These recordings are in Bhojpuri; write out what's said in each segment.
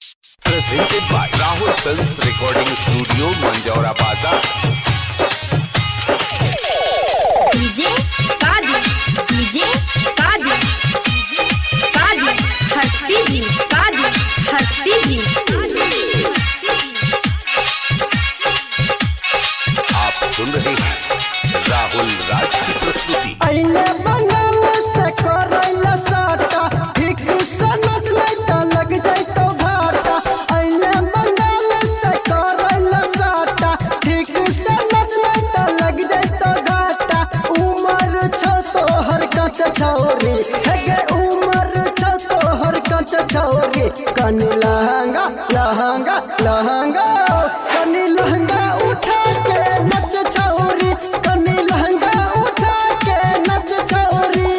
Presented by Rahul Films Recording Studio, Manjaura Bazar. DJ Kadir, DJ Kadir, Kadir, Harsibi, Kadir, Harsibi. आप सुन रहे हैं राहुल राज की प्रस्तुति। अइले बंगाल से करैला साटा, ठीक समझ नहीं तो लग जाए तो घाटा। अइले बंगाल से करैला साटा, ठीक समझ नहीं तो लग जाए तो घाटा। उमर छो तो हर कच छौरी, है गे उमर छो तो हर कच छौरी। कनी लहंगा लहंगा लहंगा, कनी लहंगा उठा के नच छौरी, कनी लहंगा उठा के नच छौरी।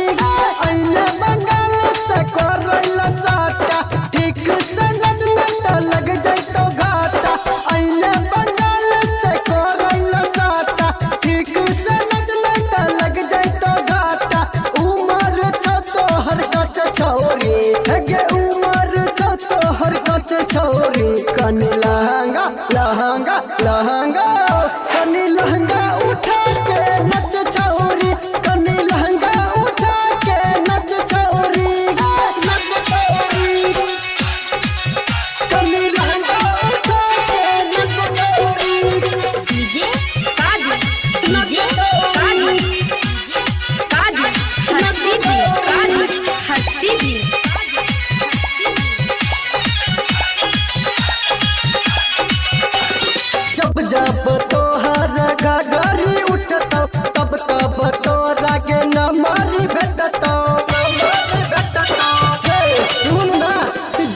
अइले बंगाल से करैला साटा, ठीक से नच नहीं तो लग जाए तो घाटा। अइले बंगाल से करैला साटा, ठीक से नच नहीं तो लग जाए तो घाटा। उमर छो तो हर कच छौरी, है गे उमर छो तो हर कच छौरी। कनी लहंगा लहंगा लहंगा, कनी लहंगा उठा के नच छौरी, कनी लहंगा उठा के नच छौरी, नच छौरी। कनी लहंगा उठा के नच छौरी। DJ Kadir, DJ Kadir, Kadir, Harsibi, Kadir, Harsibi. जब जब तोहर घाघरी उठतो, तब तब तोरा के नमरी भेटतो, नमरी भेटतो। हे सुन ना,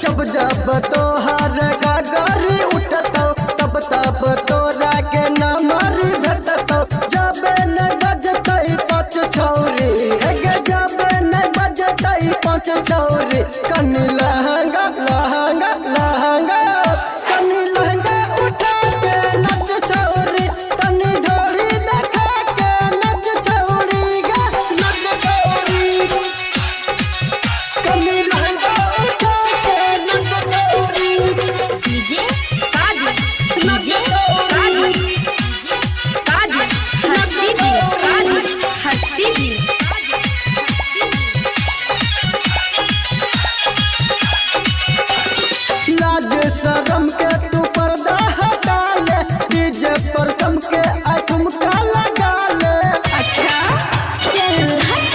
जब जब तोहर घाघरी उठतो, तब तब तोरा के नमरी भेटतो। जब न बजतई पाँच छौरी, हे गे जब न बजतई पाँच छौरी। कनी लहंगा लहंगा लहंगा, कनी लहंगा उठा के नच छौरी, तनी ढोरी देखा के नच छौरी गे, नच छौरी। कनी लहंगा उठा के नच छौरी। DJ Kadir, DJ Kadir, Kadir, Harsibi, Kadir, Harsibi. लाज शरम के तू पर्दा हटा ले, डीजे पर कम के आई ठुमका लगा ले। अच्छा चल हट।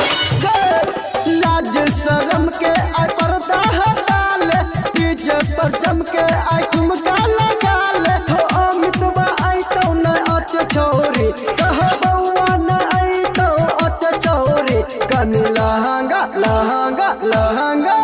लाज शरम के आई पर्दा हटा ले, डीजे पर जम के आई ठुमका लगा ले। हो अमितवा आई तो न अच छौरी, कह बउआ न आई तो अच छौरी। कनी लहंगा लहंगा लहंगा,